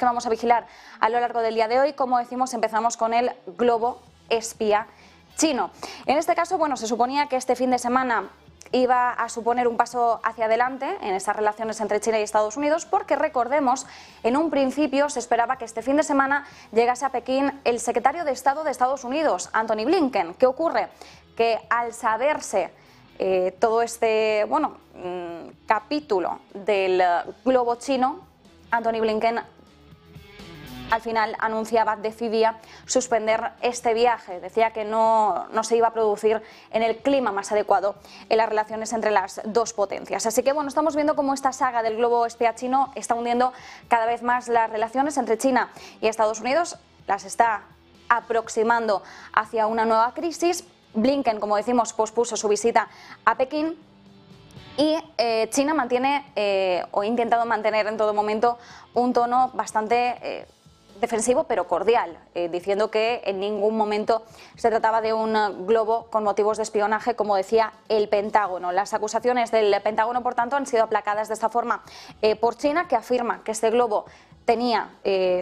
que vamos a vigilar a lo largo del día de hoy. Como decimos, empezamos con el globo espía chino. En este caso, bueno, se suponía que este fin de semana iba a suponer un paso hacia adelante en esas relaciones entre China y Estados Unidos, porque recordemos, en un principio se esperaba que este fin de semana llegase a Pekín el secretario de Estado de Estados Unidos, Antony Blinken. ¿Qué ocurre? Que al saberse todo este capítulo del globo chino, Antony Blinken al final decidía suspender este viaje. Decía que no se iba a producir en el clima más adecuado en las relaciones entre las dos potencias. Así que bueno, estamos viendo cómo esta saga del globo espía chino está hundiendo cada vez más las relaciones entre China y Estados Unidos, las está aproximando hacia una nueva crisis. Blinken, como decimos, pospuso su visita a Pekín. Y China mantiene o ha intentado mantener en todo momento un tono bastante defensivo pero cordial, diciendo que en ningún momento se trataba de un globo con motivos de espionaje, como decía el Pentágono. Las acusaciones del Pentágono, por tanto, han sido aplacadas de esta forma por China, que afirma que este globo tenía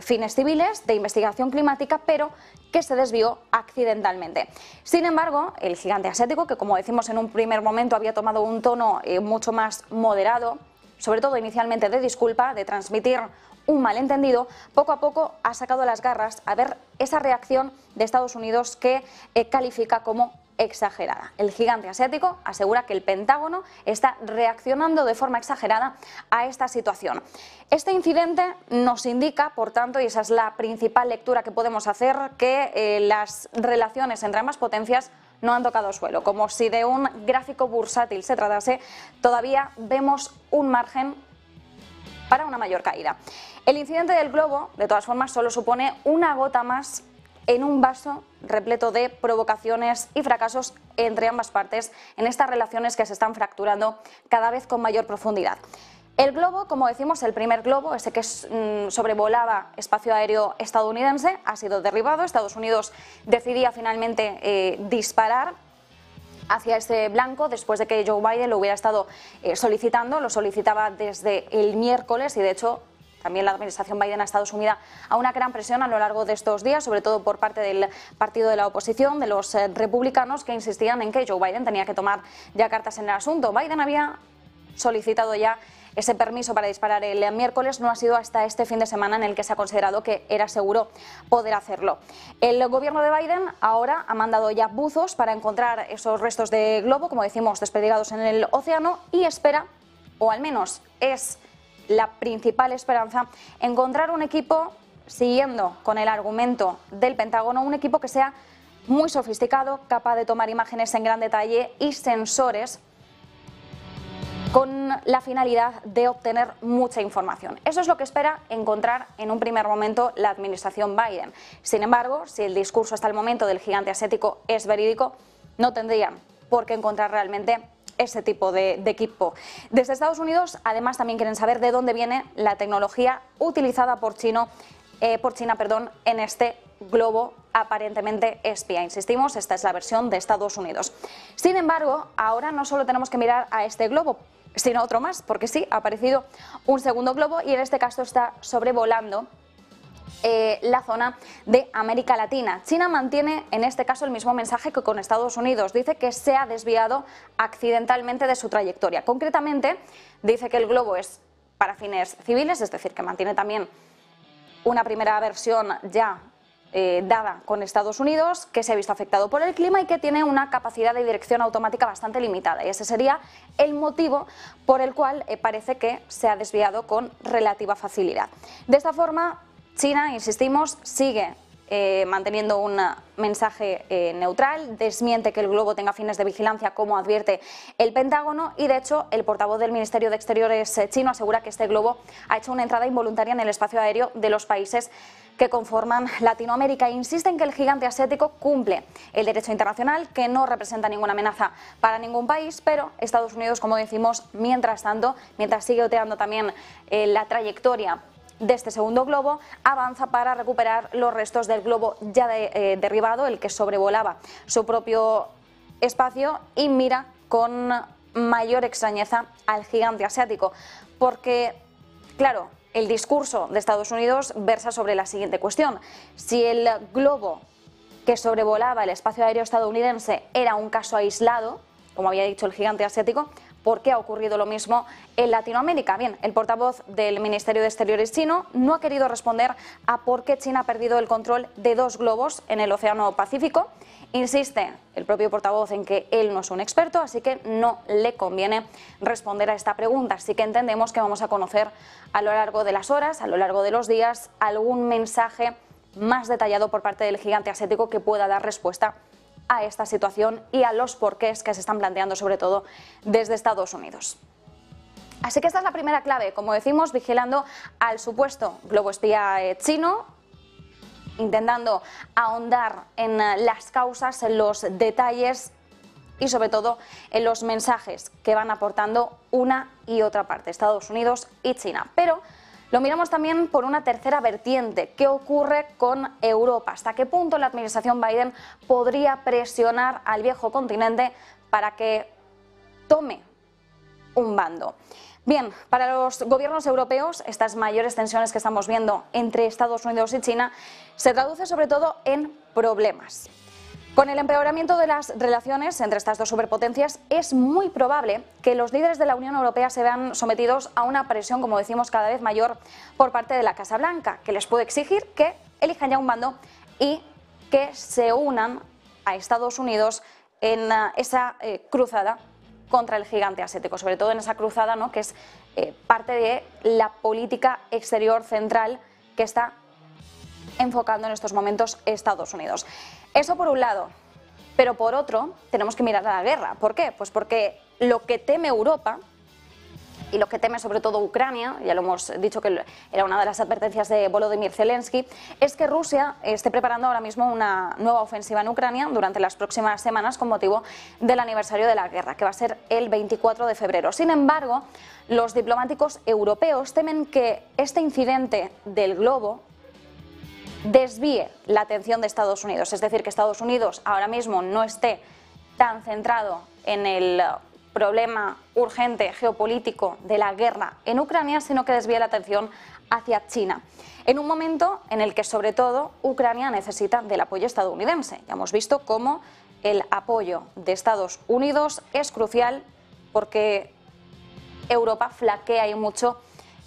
fines civiles de investigación climática, pero que se desvió accidentalmente. Sin embargo, el gigante asiático, que como decimos en un primer momento había tomado un tono mucho más moderado, sobre todo inicialmente de disculpa, de transmitir un malentendido, poco a poco ha sacado las garras a ver esa reacción de Estados Unidos que califica como exagerada. El gigante asiático asegura que el Pentágono está reaccionando de forma exagerada a esta situación. Este incidente nos indica, por tanto, y esa es la principal lectura que podemos hacer, que las relaciones entre ambas potencias no han tocado suelo. Como si de un gráfico bursátil se tratase, todavía vemos un margen para una mayor caída. El incidente del globo, de todas formas, solo supone una gota más en un vaso repleto de provocaciones y fracasos entre ambas partes en estas relaciones que se están fracturando cada vez con mayor profundidad. El globo, como decimos, el primer globo, ese que sobrevolaba espacio aéreo estadounidense, ha sido derribado. Estados Unidos decidía finalmente disparar hacia ese blanco después de que Joe Biden lo hubiera estado solicitando. Lo solicitaba desde el miércoles y de hecho también la administración Biden ha estado sumida a una gran presión a lo largo de estos días, sobre todo por parte del partido de la oposición, de los republicanos, que insistían en que Joe Biden tenía que tomar ya cartas en el asunto. Biden había solicitado ya ese permiso para disparar el miércoles, no ha sido hasta este fin de semana en el que se ha considerado que era seguro poder hacerlo. El gobierno de Biden ahora ha mandado ya buzos para encontrar esos restos de globo, como decimos, desperdigados en el océano, y espera, o al menos es la principal esperanza, encontrar un equipo, siguiendo con el argumento del Pentágono, un equipo que sea muy sofisticado, capaz de tomar imágenes en gran detalle y sensores con la finalidad de obtener mucha información. Eso es lo que espera encontrar en un primer momento la administración Biden. Sin embargo, si el discurso hasta el momento del gigante asiático es verídico, no tendrían por qué encontrar realmente ese tipo de equipo. Desde Estados Unidos, además, también quieren saber de dónde viene la tecnología utilizada por China en este globo aparentemente espía. Insistimos, esta es la versión de Estados Unidos. Sin embargo, ahora no solo tenemos que mirar a este globo, sino otro más, porque sí, ha aparecido un segundo globo y en este caso está sobrevolando la zona de América Latina. China mantiene en este caso el mismo mensaje que con Estados Unidos. Dice que se ha desviado accidentalmente de su trayectoria. Concretamente, dice que el globo es para fines civiles, es decir, que mantiene también una primera versión ya dada con Estados Unidos, que se ha visto afectado por el clima y que tiene una capacidad de dirección automática bastante limitada. Y ese sería el motivo por el cual parece que se ha desviado con relativa facilidad. De esta forma, China, insistimos, sigue manteniendo un mensaje neutral, desmiente que el globo tenga fines de vigilancia, como advierte el Pentágono, y de hecho el portavoz del Ministerio de Exteriores chino asegura que este globo ha hecho una entrada involuntaria en el espacio aéreo de los países que conforman Latinoamérica. Insiste en que el gigante asiático cumple el derecho internacional, que no representa ninguna amenaza para ningún país, pero Estados Unidos, como decimos, mientras tanto, mientras sigue oteando también la trayectoria de este segundo globo, avanza para recuperar los restos del globo ya derribado, el que sobrevolaba su propio espacio, y mira con mayor extrañeza al gigante asiático, porque, claro, el discurso de Estados Unidos versa sobre la siguiente cuestión: si el globo que sobrevolaba el espacio aéreo estadounidense era un caso aislado, como había dicho el gigante asiático, ¿por qué ha ocurrido lo mismo en Latinoamérica? Bien, el portavoz del Ministerio de Exteriores chino no ha querido responder a por qué China ha perdido el control de 2 globos en el Océano Pacífico. Insiste el propio portavoz en que él no es un experto, así que no le conviene responder a esta pregunta. Así que entendemos que vamos a conocer a lo largo de las horas, a lo largo de los días, algún mensaje más detallado por parte del gigante asiático que pueda dar respuesta a esta situación y a los porqués que se están planteando, sobre todo desde Estados Unidos. Así que esta es la primera clave, como decimos, vigilando al supuesto globo espía chino, intentando ahondar en las causas, en los detalles y sobre todo en los mensajes que van aportando una y otra parte, Estados Unidos y China. Pero lo miramos también por una tercera vertiente. ¿Qué ocurre con Europa? ¿Hasta qué punto la administración Biden podría presionar al viejo continente para que tome un bando? Bien, para los gobiernos europeos, estas mayores tensiones que estamos viendo entre Estados Unidos y China se traduce sobre todo en problemas. Con el empeoramiento de las relaciones entre estas dos superpotencias, es muy probable que los líderes de la Unión Europea se vean sometidos a una presión, como decimos, cada vez mayor por parte de la Casa Blanca, que les puede exigir que elijan ya un bando y que se unan a Estados Unidos en esa cruzada contra el gigante asiático, sobre todo en esa cruzada, ¿no?, que es parte de la política exterior central que está enfocando en estos momentos Estados Unidos. Eso por un lado, pero por otro tenemos que mirar a la guerra. ¿Por qué? Pues porque lo que teme Europa y lo que teme sobre todo Ucrania, ya lo hemos dicho que era una de las advertencias de Volodymyr Zelensky, es que Rusia esté preparando ahora mismo una nueva ofensiva en Ucrania durante las próximas semanas con motivo del aniversario de la guerra, que va a ser el 24 de febrero. Sin embargo, los diplomáticos europeos temen que este incidente del globo desvíe la atención de Estados Unidos, es decir, que Estados Unidos ahora mismo no esté tan centrado en el problema urgente geopolítico de la guerra en Ucrania, sino que desvíe la atención hacia China, en un momento en el que sobre todo Ucrania necesita del apoyo estadounidense. Ya hemos visto cómo el apoyo de Estados Unidos es crucial porque Europa flaquea y mucho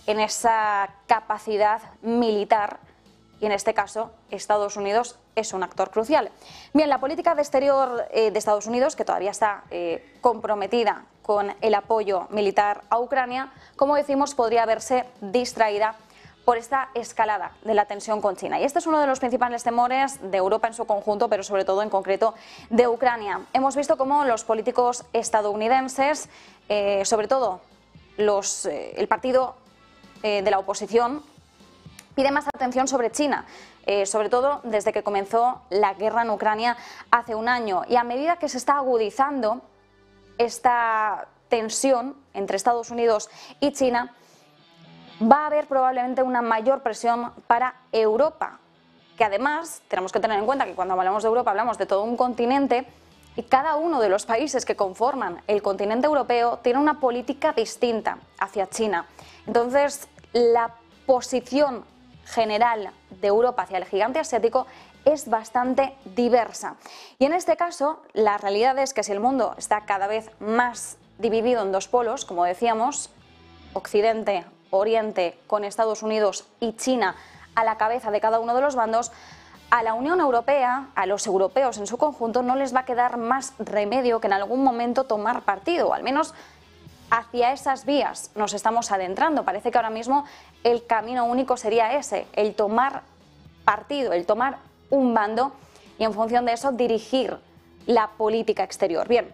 en esa capacidad militar. Y en este caso, Estados Unidos es un actor crucial. Bien, la política de exterior de Estados Unidos, que todavía está comprometida con el apoyo militar a Ucrania, como decimos, podría verse distraída por esta escalada de la tensión con China. Y este es uno de los principales temores de Europa en su conjunto, pero sobre todo en concreto de Ucrania. Hemos visto cómo los políticos estadounidenses, sobre todo el partido de la oposición, pide más atención sobre China, sobre todo desde que comenzó la guerra en Ucrania hace un año. Y a medida que se está agudizando esta tensión entre Estados Unidos y China, va a haber probablemente una mayor presión para Europa, que además tenemos que tener en cuenta que cuando hablamos de Europa hablamos de todo un continente y cada uno de los países que conforman el continente europeo tiene una política distinta hacia China. Entonces, la posición general de Europa hacia el gigante asiático es bastante diversa. Y en este caso, la realidad es que si el mundo está cada vez más dividido en dos polos, como decíamos, Occidente, Oriente, con Estados Unidos y China a la cabeza de cada uno de los bandos, a la Unión Europea, a los europeos en su conjunto, no les va a quedar más remedio que en algún momento tomar partido, o al menos hacia esas vías nos estamos adentrando. Parece que ahora mismo el camino único sería ese, el tomar partido, el tomar un bando y en función de eso dirigir la política exterior. Bien,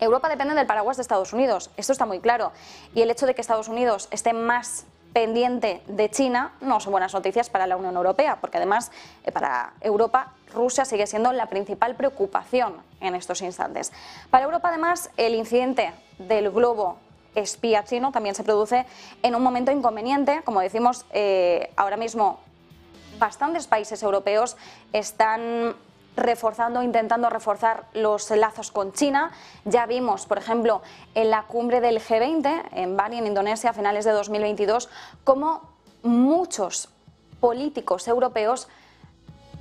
Europa depende del paraguas de Estados Unidos, esto está muy claro, y el hecho de que Estados Unidos esté más pendiente de China no son buenas noticias para la Unión Europea, porque además para Europa Rusia sigue siendo la principal preocupación en estos instantes. Para Europa además el incidente del globo espía chino también se produce en un momento inconveniente. Como decimos, ahora mismo bastantes países europeos están intentando reforzar los lazos con China. Ya vimos, por ejemplo, en la cumbre del G20 en Bali, en Indonesia, a finales de 2022, cómo muchos políticos europeos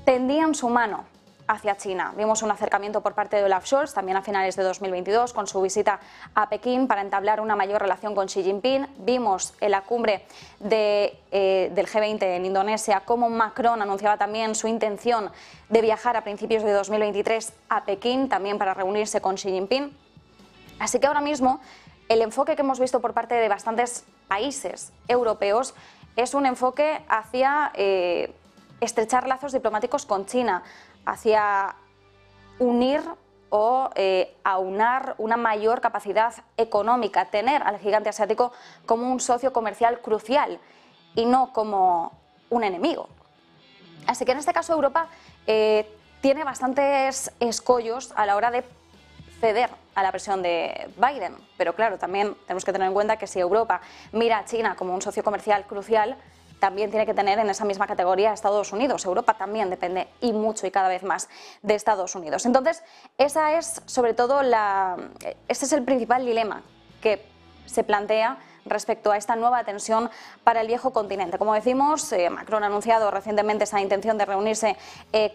tendían su mano hacia China. Vimos un acercamiento por parte de Olaf Scholz también a finales de 2022 con su visita a Pekín para entablar una mayor relación con Xi Jinping. Vimos en la cumbre del G20 en Indonesia cómo Macron anunciaba también su intención de viajar a principios de 2023 a Pekín también para reunirse con Xi Jinping. Así que ahora mismo el enfoque que hemos visto por parte de bastantes países europeos es un enfoque hacia estrechar lazos diplomáticos con China, hacia unir o aunar una mayor capacidad económica, tener al gigante asiático como un socio comercial crucial y no como un enemigo. Así que en este caso Europa tiene bastantes escollos a la hora de ceder a la presión de Biden, pero claro, también tenemos que tener en cuenta que si Europa mira a China como un socio comercial crucial, también tiene que tener en esa misma categoría a Estados Unidos. Europa también depende y mucho y cada vez más de Estados Unidos. Entonces, esa es sobre todo ese es el principal dilema que se plantea respecto a esta nueva tensión para el viejo continente. Como decimos, Macron ha anunciado recientemente esa intención de reunirse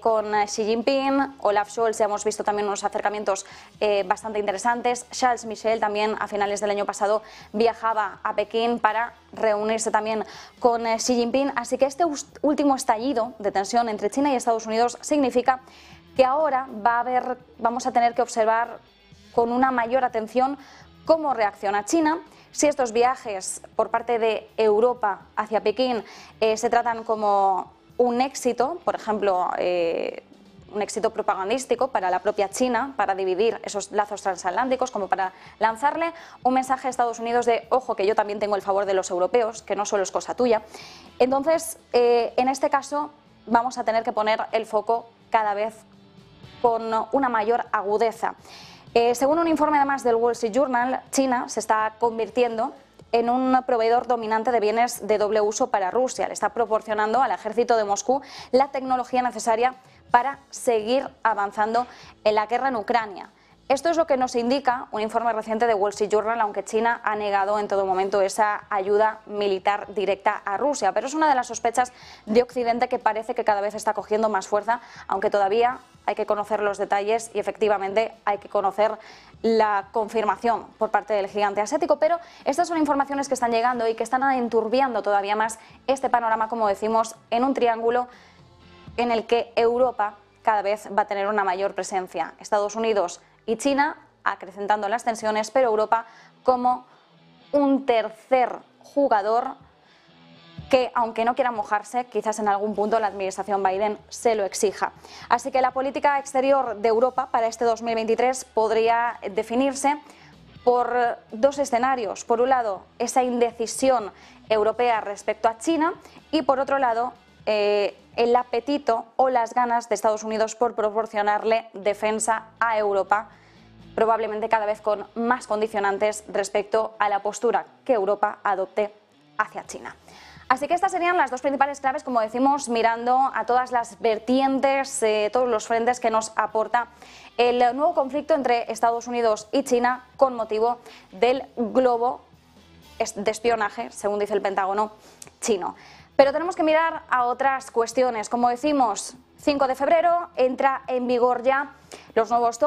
con Xi Jinping. Olaf Scholz, ya hemos visto también unos acercamientos bastante interesantes. Charles Michel también a finales del año pasado viajaba a Pekín para reunirse también con Xi Jinping. Así que este último estallido de tensión entre China y Estados Unidos significa que ahora vamos a tener que observar con una mayor atención cómo reacciona China, si estos viajes por parte de Europa hacia Pekín se tratan como un éxito, por ejemplo, un éxito propagandístico para la propia China, para dividir esos lazos transatlánticos, como para lanzarle un mensaje a Estados Unidos de ojo que yo también tengo el favor de los europeos, que no solo es cosa tuya. Entonces, en este caso vamos a tener que poner el foco cada vez con una mayor agudeza. Según un informe además del Wall Street Journal, China se está convirtiendo en un proveedor dominante de bienes de doble uso para Rusia. Le está proporcionando al ejército de Moscú la tecnología necesaria para seguir avanzando en la guerra en Ucrania. Esto es lo que nos indica un informe reciente de Wall Street Journal, aunque China ha negado en todo momento esa ayuda militar directa a Rusia. Pero es una de las sospechas de Occidente que parece que cada vez está cogiendo más fuerza, aunque todavía hay que conocer los detalles y efectivamente hay que conocer la confirmación por parte del gigante asiático. Pero estas son informaciones que están llegando y que están enturbiando todavía más este panorama, como decimos, en un triángulo en el que Europa cada vez va a tener una mayor presencia. Estados Unidos y China acrecentando las tensiones, pero Europa como un tercer jugador que, aunque no quiera mojarse, quizás en algún punto la administración Biden se lo exija. Así que la política exterior de Europa para este 2023 podría definirse por dos escenarios. Por un lado, esa indecisión europea respecto a China y por otro lado, el apetito o las ganas de Estados Unidos por proporcionarle defensa a Europa, probablemente cada vez con más condicionantes respecto a la postura que Europa adopte hacia China. Así que estas serían las dos principales claves, como decimos, mirando a todas las vertientes, todos los frentes que nos aporta el nuevo conflicto entre Estados Unidos y China con motivo del globo de espionaje, según dice el Pentágono chino. Pero tenemos que mirar a otras cuestiones. Como decimos, 5 de febrero entra en vigor ya los nuevos